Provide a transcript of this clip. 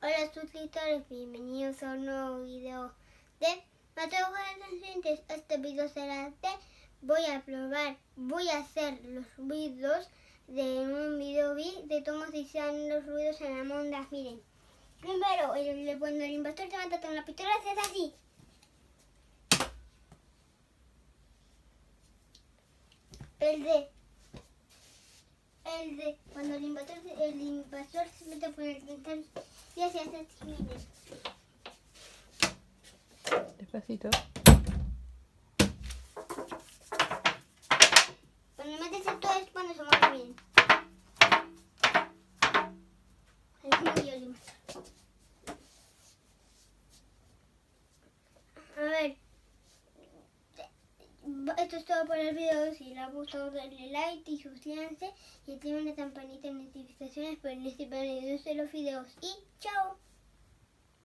Hola suscriptores, bienvenidos a un nuevo video de Mateo Adolescentes. Este video será de voy a hacer los ruidos de un video de cómo se hacían los ruidos en Among Us. Miren, primero cuando el impostor se mata con la pistola se hace así. El de cuando el invasor se mete por el cristal y hace así, miren. Despacito. Cuando metes esto es cuando se mueve bien. Así murió el invasor. A ver, esto es todo por el video. Si les ha gustado, darle like y suscríbanse y activen la campanita de notificaciones para no se pierdan los videos. Y chao.